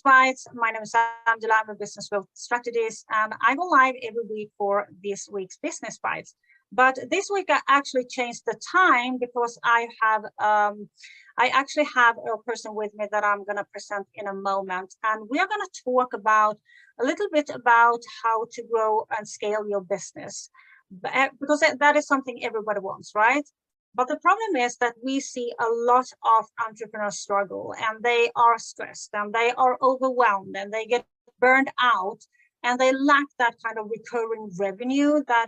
Bites. My name is Angela. I'm a business growth strategist, and I go live every week for this week's Business Bites. But this week I actually changed the time because I actually have a person with me that I'm going to present in a moment, and we are going to talk about a little bit about how to grow and scale your business, because that is something everybody wants, right? But the problem is that we see a lot of entrepreneurs struggle, and they are stressed and they are overwhelmed and they get burned out, and they lack that kind of recurring revenue that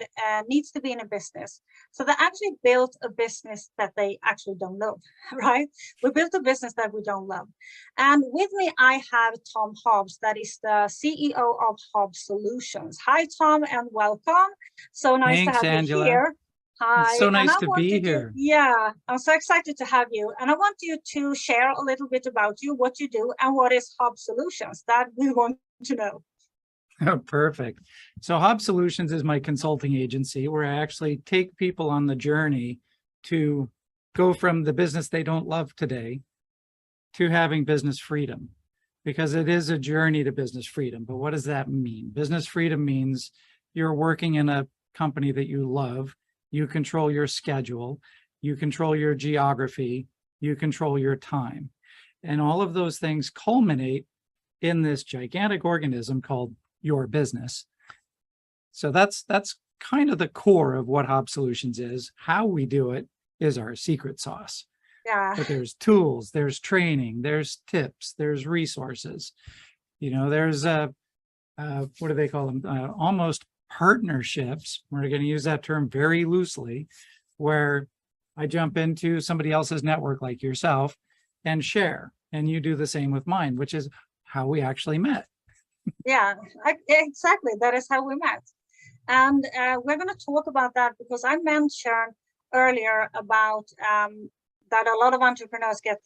needs to be in a business. So they actually built a business that they actually don't love, right? We built a business that we don't love. And with me, I have Tom Hobbs, that is the CEO of HobbSolutions. Hi, Tom, and welcome. So nice Thanks, to have Angela. you here. Hi. It's so nice to be here. Yeah, I'm so excited to have you. And I want you to share a little bit about you, what you do, and what is HobbSolutions that we want to know. Oh, perfect. So HobbSolutions is my consulting agency where I actually take people on the journey to go from the business they don't love today to having business freedom, because it is a journey to business freedom. But what does that mean? Business freedom means you're working in a company that you love. You control your schedule, you control your geography, you control your time. And all of those things culminate in this gigantic organism called your business. So that's kind of the core of what HobbSolutions is. How we do it is our secret sauce. Yeah. But there's tools, there's training, there's tips, there's resources. You know, there's what do they call them? Almost partnerships. We're going to use that term very loosely, where I jump into somebody else's network like yourself and share, and you do the same with mine, which is how we actually met. Yeah, exactly. That is how we met. And we're going to talk about that because I mentioned earlier about that a lot of entrepreneurs get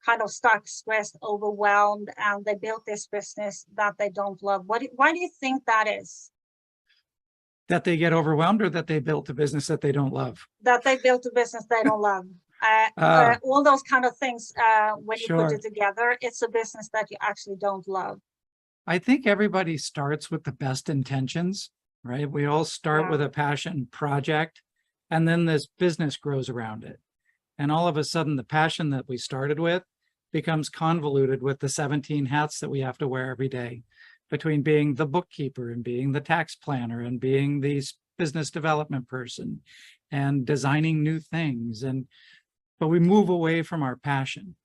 kind of stuck, stressed, overwhelmed, and they built this business that they don't love. Why do you think that is? That they get overwhelmed, or that they built a business that they don't love? That they built a business they don't love. All those kind of things, when you put it together, it's a business that you actually don't love. I think everybody starts with the best intentions, right? We all start with a passion project, and then this business grows around it. And all of a sudden, the passion that we started with becomes convoluted with the 17 hats that we have to wear every day, between being the bookkeeper and being the tax planner and being the business development person and designing new things. But we move away from our passion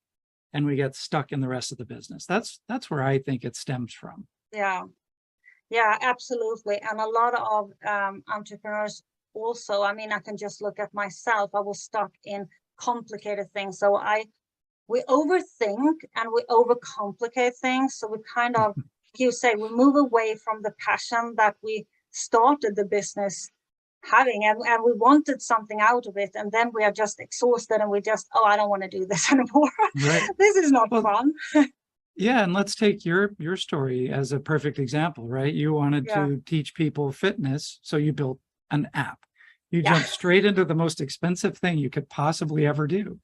and we get stuck in the rest of the business. That's where I think it stems from. Yeah, absolutely. And a lot of entrepreneurs also, I mean, I can just look at myself. I was stuck in complicated things. So we overthink and we overcomplicate things. So we kind of, you say, we move away from the passion that we started the business having, and we wanted something out of it, and then we are just exhausted and we just, I don't want to do this anymore. Right. This is not fun. Yeah, and let's take your story as a perfect example, right? You wanted to teach people fitness, so you built an app. You jumped straight into the most expensive thing you could possibly ever do.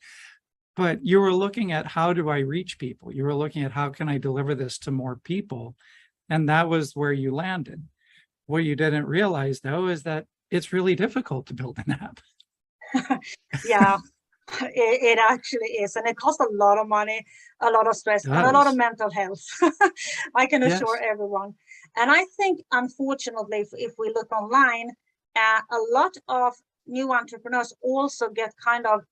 But you were looking at, how do I reach people? You were looking at, how can I deliver this to more people? And that was where you landed. What you didn't realize, though, is that it's really difficult to build an app. Yeah, it actually is. And it costs a lot of money, a lot of stress, and a lot of mental health. I can assure everyone. And I think, unfortunately, if we look online, a lot of new entrepreneurs also get kind of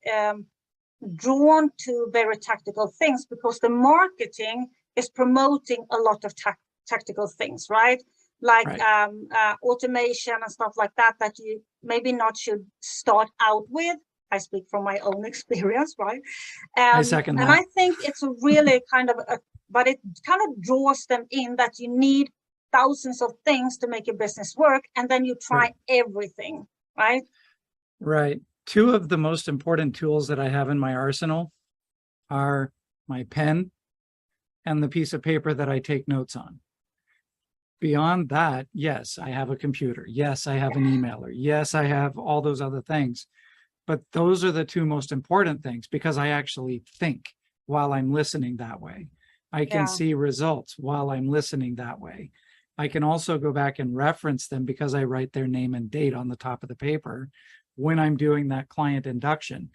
drawn to very tactical things, because the marketing is promoting a lot of tactical things, right? Like automation and stuff like that, that you maybe not should start out with. I speak from my own experience, right? I second that. And I think it's a really kind of, but it kind of draws them in that you need thousands of things to make your business work, and then you try everything, right? Right. Two of the most important tools that I have in my arsenal are my pen and the piece of paper that I take notes on. Beyond that, yes, I have a computer. Yes, I have an emailer. Yes, I have all those other things. But those are the two most important things, because I actually think while I'm listening that way. I can Yeah. see results while I'm listening that way. I can also go back and reference them because I write their name and date on the top of the paper when I'm doing that client induction.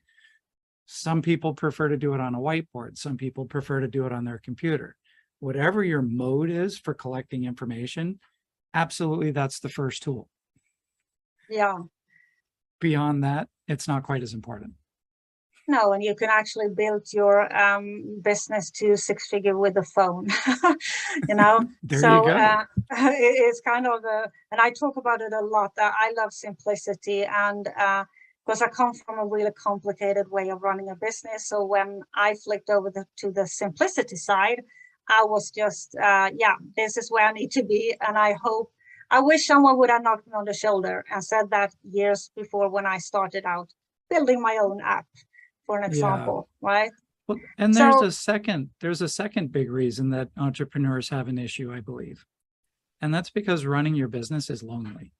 Some people prefer to do it on a whiteboard. Some people prefer to do it on their computer. Whatever your mode is for collecting information, absolutely that's the first tool. Yeah. Beyond that, it's not quite as important. No, and you can actually build your business to six-figure with a phone, you know. There you So go. it's kind of and I talk about it a lot. I love simplicity, and because I come from a really complicated way of running a business. So when I flipped over to the simplicity side, I was just, yeah, this is where I need to be. And I wish someone would have knocked me on the shoulder and said that years before when I started out building my own app, for an example, right? Well, and So there's a second big reason that entrepreneurs have an issue, I believe. And that's because running your business is lonely.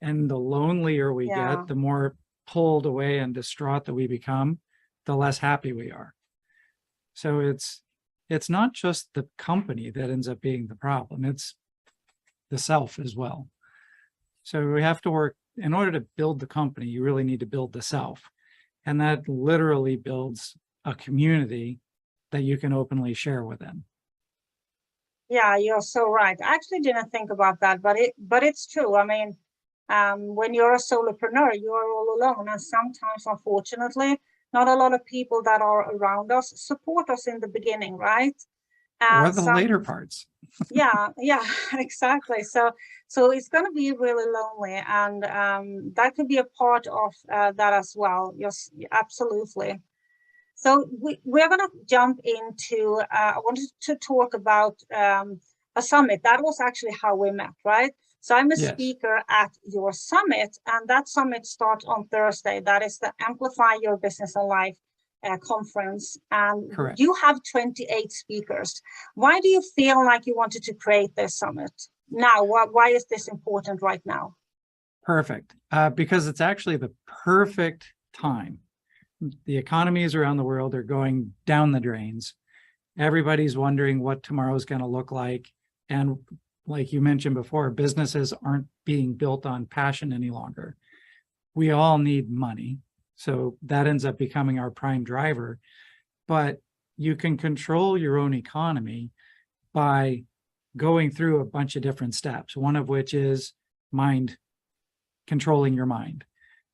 And the lonelier we yeah, get, the more pulled away and distraught that we become, the less happy we are. So it's not just the company that ends up being the problem, it's the self as well. So we have to work, in order to build the company, you really need to build the self. And that literally builds a community that you can openly share within. yeah, you're so right. I actually didn't think about that, but it's true. I mean, when you're a solopreneur, you're all alone, and sometimes, unfortunately, not a lot of people that are around us support us in the beginning, right? Or the Some later parts. Yeah, exactly. So it's going to be really lonely, and that could be a part of that as well. Yes, absolutely. So we're going to jump into, I wanted to talk about a summit. That was actually how we met, right? So I'm a Yes. speaker at your summit, and that summit starts on Thursday. That is the Amplify Your Business and Life conference. And Correct. you have 28 speakers. Why do you feel like you wanted to create this summit now? Why is this important right now? Perfect. Because it's actually the perfect time. The economies around the world are going down the drains. Everybody's wondering what tomorrow is going to look like. And like you mentioned before, businesses aren't being built on passion any longer. We all need money. So that ends up becoming our prime driver. But you can control your own economy by going through a bunch of different steps, one of which is controlling your mind.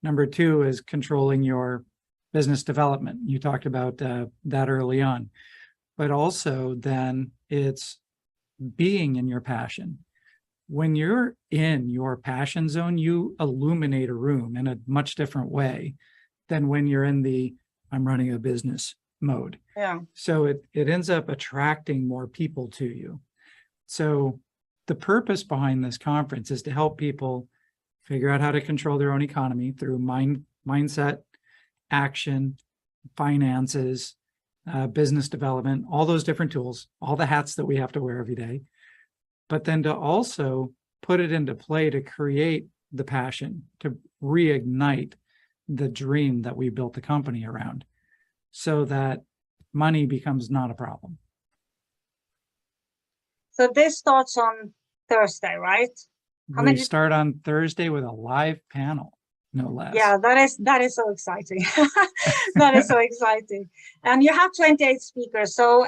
Number two is controlling your business development. You talked about that early on. But also then it's being in your passion. When you're in your passion zone, you illuminate a room in a much different way than when you're in the I'm running a business mode. Yeah. So it ends up attracting more people to you. So the purpose behind this conference is to help people figure out how to control their own economy through mindset, action, finances, business development, all those different tools, all the hats that we have to wear every day, but then to also put it into play to create the passion, to reignite the dream that we built the company around so that money becomes not a problem. So this starts on Thursday, right? We start on Thursday with a live panel, no less. Yeah, that is so exciting. That is so exciting. And you have 28 speakers. So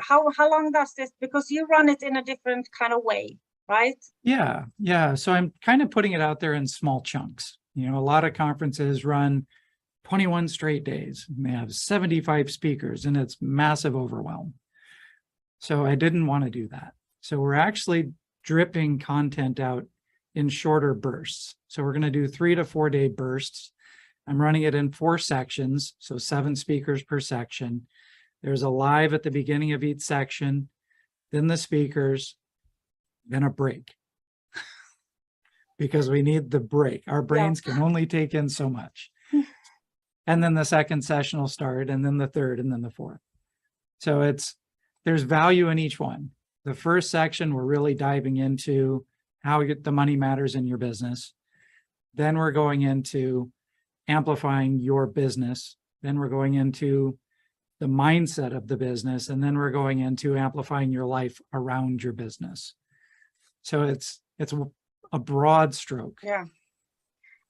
how long does this, because you run it in a different kind of way, right? Yeah. So I'm kind of putting it out there in small chunks. You know, a lot of conferences run 21 straight days. And they have 75 speakers and it's massive overwhelm. So I didn't want to do that. So we're actually dripping content out in shorter bursts. So we're going to do 3 to 4 day bursts. I'm running it in 4 sections, so 7 speakers per section. There's a live at the beginning of each section, then the speakers, then a break. Because we need the break. Our brains can only take in so much. And then the second session will start, and then the third, and then the fourth. So there's value in each one. The first section, we're really diving into how the money matters in your business. Then we're going into amplifying your business. Then we're going into the mindset of the business, and then we're going into amplifying your life around your business. So it's a broad stroke. Yeah.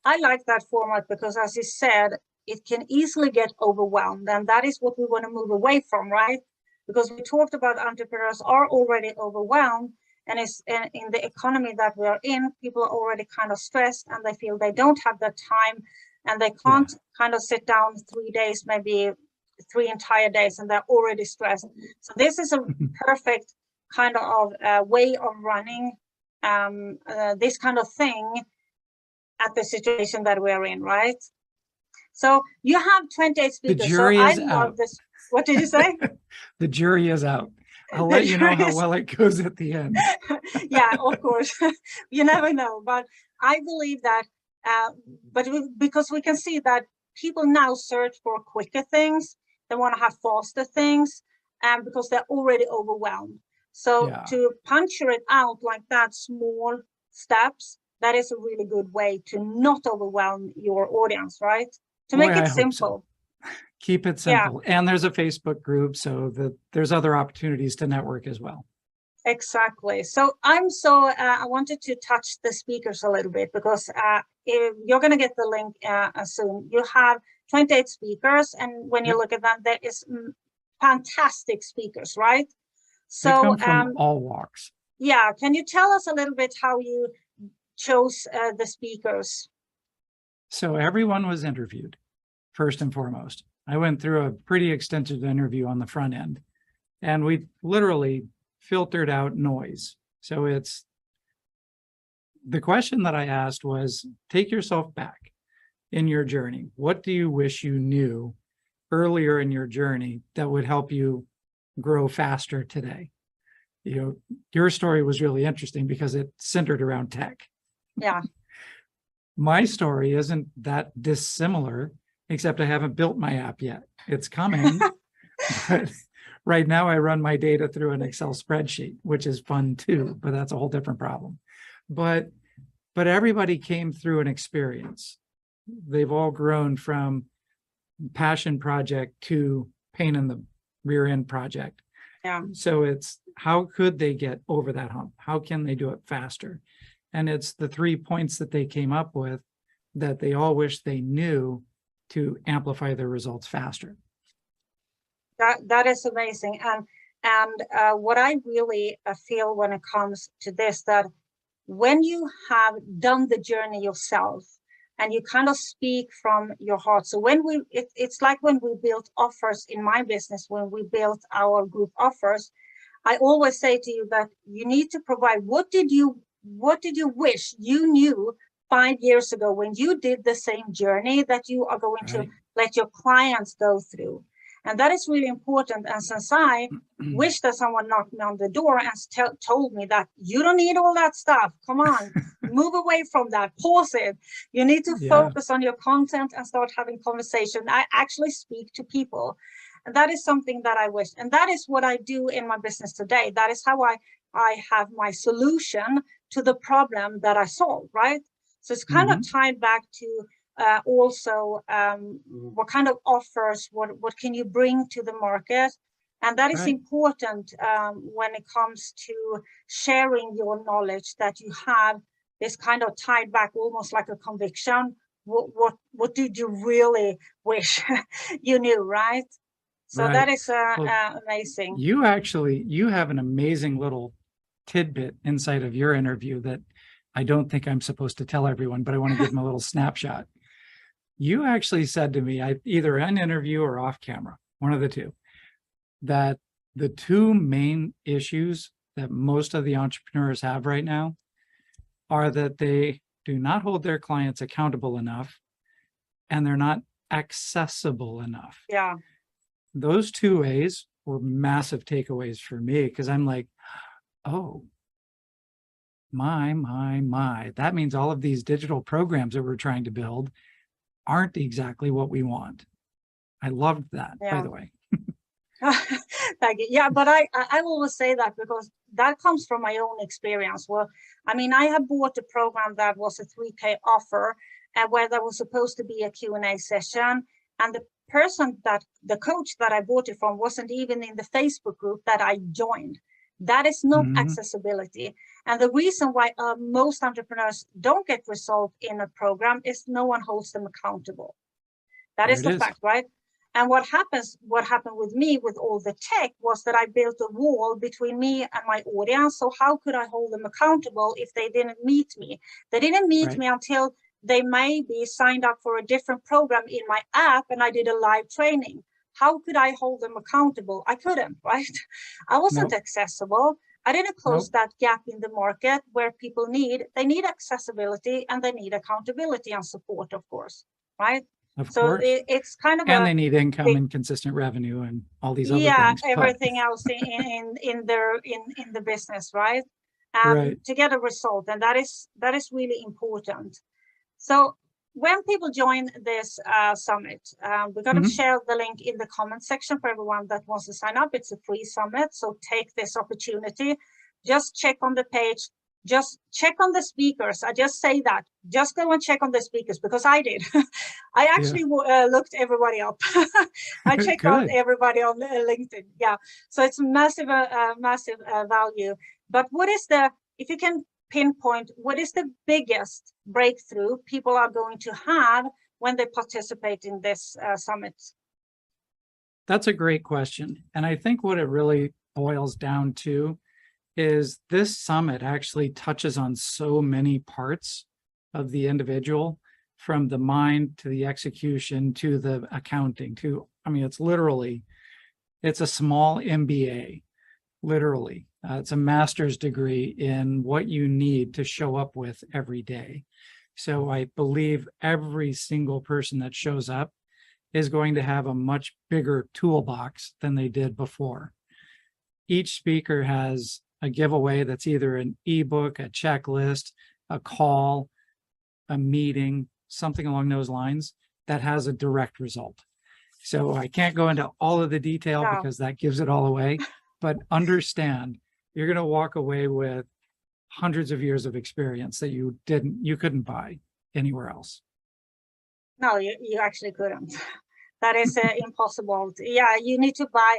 I like that format because, as you said, it can easily get overwhelmed. And that is what we want to move away from, right? Because we talked about entrepreneurs are already overwhelmed. And it's in the economy that we are in, people are already kind of stressed and they feel they don't have the time and they can't kind of sit down 3 days, maybe 3 entire days, and they're already stressed. So this is a perfect kind of way of running this kind of thing at the situation that we're in, right? So you have 28 speakers. The jury is I love out. this. What did you say? The jury is out. I'll let you know how well it goes at the end. Yeah, of course. You never know. But I believe that, because we can see that people now search for quicker things. They want to have faster things, because they're already overwhelmed. So to puncture it out like that, small steps, that is a really good way to not overwhelm your audience, right? To make it simple. Keep it simple. Yeah. And there's a Facebook group, so that there's other opportunities to network as well. Exactly. So I wanted to touch the speakers a little bit, because you're going to get the link soon. You have 28 speakers, and when you look at them, there is fantastic speakers, right? So they come from all walks. Yeah. Can you tell us a little bit how you chose the speakers? So everyone was interviewed, first and foremost. I went through a pretty extensive interview on the front end, and we literally filtered out noise. So it's the question that I asked was, take yourself back in your journey. What do you wish you knew earlier in your journey that would help you grow faster today? You know, your story was really interesting because it centered around tech. Yeah. My story isn't that dissimilar, except I haven't built my app yet. It's coming. But right now I run my data through an Excel spreadsheet, which is fun too, but that's a whole different problem. But everybody came through an experience. They've all grown from passion project to pain in the rear end project. Yeah. So it's, how could they get over that hump? How can they do it faster? And it's the 3 points that they came up with that they all wish they knew to amplify their results faster. That is amazing. And what I really feel when it comes to this, that when you have done the journey yourself and you kind of speak from your heart. So when it's like when we built offers in my business, when we built our group offers, I always say to you that you need to provide, what did you wish you knew 5 years ago when you did the same journey that you are going to let your clients go through? And that is really important. And since I wish that someone knocked me on the door and told me that you don't need all that stuff, come on, move away from that, pause it. You need to focus on your content and start having conversation. I actually speak to people. And that is something that I wish. And that is what I do in my business today. That is how I have my solution to the problem that I solve, right? So it's kind of tied back to also what kind of offers, what can you bring to the market? And that is important when it comes to sharing your knowledge, that you have this kind of tied back, almost like a conviction. What did you really wish you knew, right? So that is amazing. You have an amazing little tidbit inside of your interview that I don't think I'm supposed to tell everyone, but I want to give them a little snapshot. You actually said to me, either in interview or off camera, one of the two, that the 2 main issues that most of the entrepreneurs have right now are that they do not hold their clients accountable enough, and they're not accessible enough. Yeah. Those 2 A's were massive takeaways for me, because I'm like, oh, my. That means all of these digital programs that we're trying to build aren't exactly what we want. I loved that, by the way. Thank you. Yeah, but I always say that because that comes from my own experience. Well, I mean, I have bought a program that was a 3K offer, and where there was supposed to be a Q&A session, and person that the coach that I bought it from wasn't even in the Facebook group that I joined. That is not accessibility. And the reason why most entrepreneurs don't get results in a program is no one holds them accountable. That is the fact, right? And what happened with me with all the tech was that I built a wall between me and my audience. So how could I hold them accountable if they didn't meet me? They didn't meet me until they maybe signed up for a different program in my app and I did a live training. How could I hold them accountable? I couldn't, right? I wasn't accessible. I didn't close that gap in the market where people need accessibility and they need accountability and support, of course, right? Of course. It's kind of and they need income and consistent revenue and all these other things. Yeah, everything else in the business, right? To get a result, and that is really important. So when people join this summit, we're going to share the link in the comment section for everyone that wants to sign up. It's a free summit, so take this opportunity. Just check on the page. Just check on the speakers. I just say that. Just go and check on the speakers because I did. I actually looked everybody up. I checked out everybody on LinkedIn. Yeah. So it's massive value. But if you can pinpoint, what is the biggest breakthrough people are going to have when they participate in this summit? That's a great question. And I think what it really boils down to is this summit actually touches on so many parts of the individual, from the mind to the execution to the accounting to, I mean, it's a small MBA, literally. It's a master's degree in what you need to show up with every day. So I believe every single person that shows up is going to have a much bigger toolbox than they did before. Each speaker has a giveaway that's either an ebook, a checklist, a call, a meeting, something along those lines that has a direct result. So I can't go into all of the detail because that gives it all away, but understand you're going to walk away with hundreds of years of experience that you couldn't buy anywhere else. No, you actually couldn't. That is impossible. Yeah, you need to buy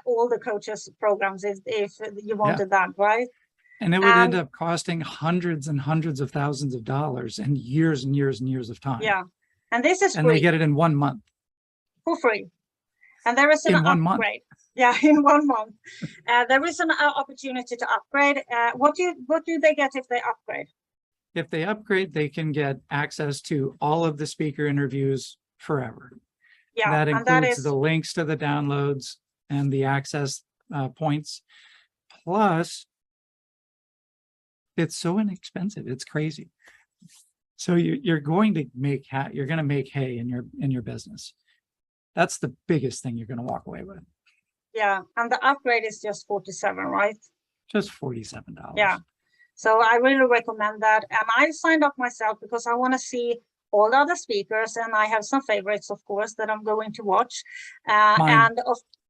all the coaches programs if you wanted that, right? And it would end up costing hundreds and hundreds of thousands of dollars and years and years and years of time. Yeah, and this is free. And they get it in 1 month. For free. And there is an upgrade. Yeah, in 1 month. There is an opportunity to upgrade. What do they get if they upgrade? If they upgrade, they can get access to all of the speaker interviews forever. Yeah, that includes the links to the downloads and the access points. Plus, it's so inexpensive. It's crazy. So you're going to make hay in your business. That's the biggest thing you're going to walk away with. Yeah, and the upgrade is just $47, right? Just $47. Yeah. So I really recommend that. And I signed up myself because I want to see all the other speakers, and I have some favorites, of course, that I'm going to watch.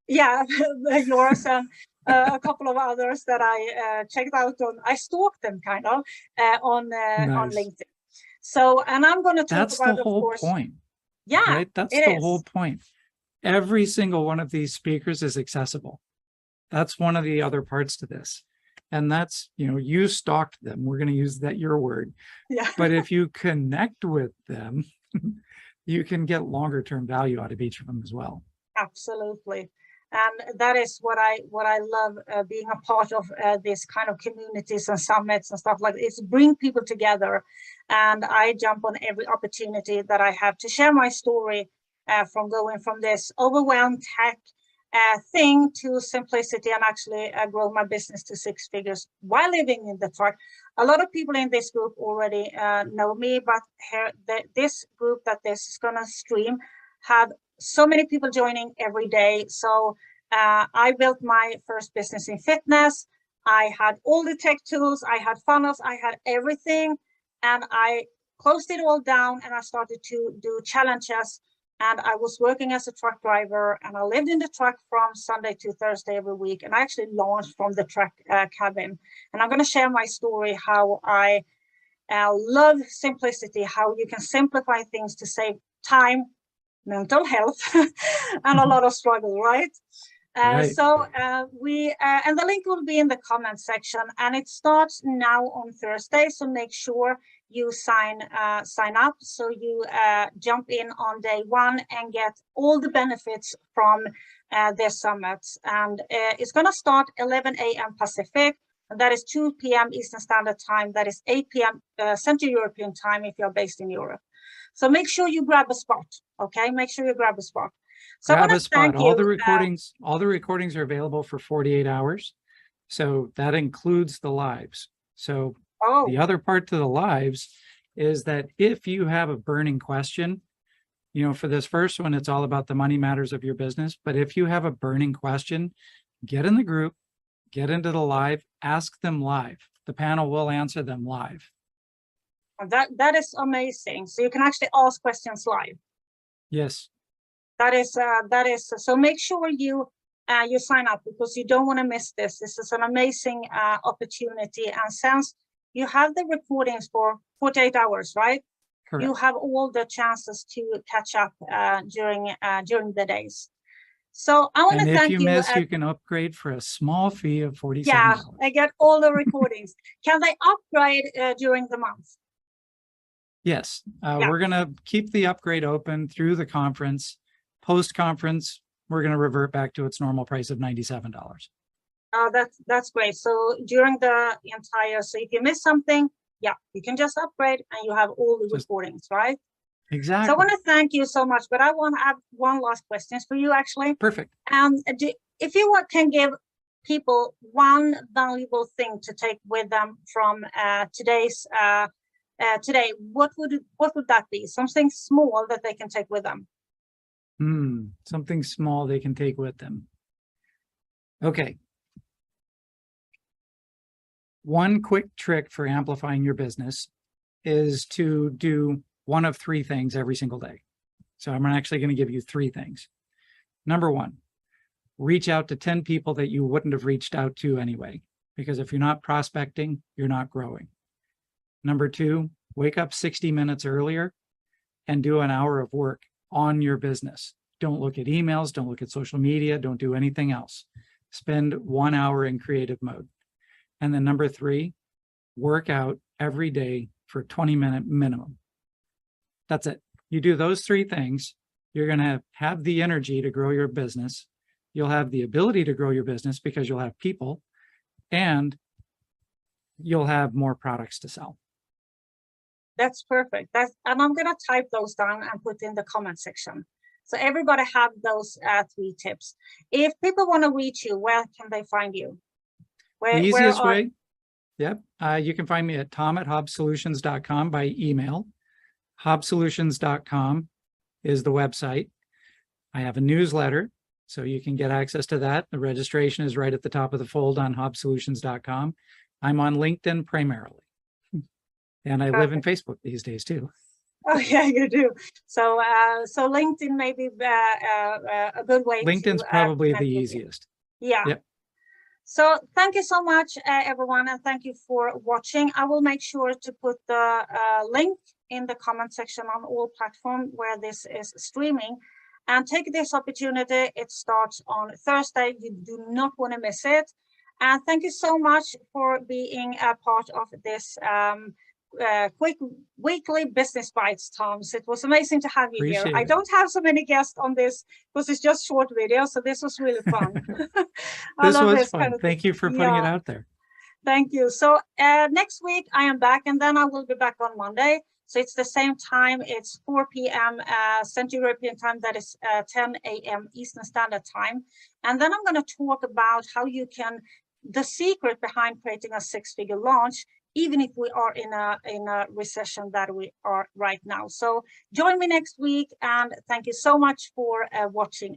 Yours and a couple of others that I checked out on. I stalked them kind of on LinkedIn. So, and I'm going to talk about, of course. That's the whole point. Yeah, right? That's the whole point. Every single one of these speakers is accessible. That's one of the other parts to this. And that's, you stalked them. We're going to use your word. Yeah. But if you connect with them, you can get longer term value out of each of them as well. Absolutely. And that is what I love being a part of this kind of communities and summits and stuff like this. Bring people together. And I jump on every opportunity that I have to share my story from going from this overwhelmed tech thing to simplicity and actually grow my business to 6 figures while living in the truck. A lot of people in this group already know me, but this group that this is going to stream have so many people joining every day. So I built my first business in fitness. I had all the tech tools, I had funnels, I had everything, and I closed it all down and I started to do challenges. And I was working as a truck driver, and I lived in the truck from Sunday to Thursday every week. And I actually launched from the truck cabin. And I'm going to share my story, how I love simplicity, how you can simplify things to save time, mental health and a lot of struggle, right? Right. So and the link will be in the comment section, and it starts now on Thursday. So make sure you sign up, so you jump in on day one and get all the benefits from this summit. And it's going to start 11 a.m. Pacific, and that is 2 p.m. Eastern Standard Time. That is 8 p.m. Central European Time if you're based in Europe. So make sure you grab a spot. Okay, make sure you grab a spot. So grab a spot. All the recordings are available for 48 hours. So that includes the lives. So the other part to the lives is that if you have a burning question, you know, for this first one, it's all about the money matters of your business. But if you have a burning question, get in the group, get into the live, ask them live. The panel will answer them live. That is amazing. So you can actually ask questions live. Yes. That is so make sure you sign up, because you don't want to miss this. This is an amazing opportunity, and since you have the recordings for 48 hours, right? Correct. You have all the chances to catch up during the days. So I want to thank you. And if you miss, you can upgrade for a small fee of $47. Yeah, I get all the recordings. Can they upgrade during the month? Yes, we're going to keep the upgrade open through the conference. Post-conference, we're going to revert back to its normal price of $97. Oh, that's great. So during the entire, so if you miss something, yeah, you can just upgrade and you have all the recordings, right? Exactly. So I want to thank you so much, but I want to have one last question for you, actually. Perfect. If you can give people one valuable thing to take with them from today, what would that be? Something small that they can take with them. Something small they can take with them. Okay. One quick trick for amplifying your business is to do one of three things every single day. So I'm actually going to give you three things. Number one, reach out to 10 people that you wouldn't have reached out to anyway, because if you're not prospecting, you're not growing. Number two, wake up 60 minutes earlier and do an hour of work on your business. Don't look at emails, don't look at social media, don't do anything else. Spend 1 hour in creative mode. And then number three, work out every day for a 20-minute minimum. That's it. You do those three things, you're going to have the energy to grow your business. You'll have the ability to grow your business because you'll have people, and you'll have more products to sell. That's perfect. And I'm going to type those down and put in the comment section. So everybody have those three tips. If people want to reach you, where can they find you? The easiest way, you can find me at tom@HobbSolutions.com by email. HobbSolutions.com is the website. I have a newsletter, so you can get access to that. The registration is right at the top of the fold on HobbSolutions.com. I'm on LinkedIn primarily. And I live in Facebook these days too. Oh yeah, you do. So so LinkedIn may be a good way. LinkedIn's probably the easiest. Yeah. Yep. So thank you so much, everyone, and thank you for watching. I will make sure to put the link in the comment section on all platforms where this is streaming. And take this opportunity. It starts on Thursday. You do not want to miss it. And thank you so much for being a part of this quick weekly business bites, Tom. So it was amazing to have you here. I don't have so many guests on this because it's just short videos, so this was really fun. This was fun. Thank you for putting it out there. Thank you. So next week I am back, and then I will be back on Monday. So it's the same time. It's 4 p.m. Central European Time. That is 10 a.m. Eastern Standard Time. And then I'm going to talk about how you can, the secret behind creating a six-figure launch, even if we are in a recession that we are right now. So join me next week, and thank you so much for watching.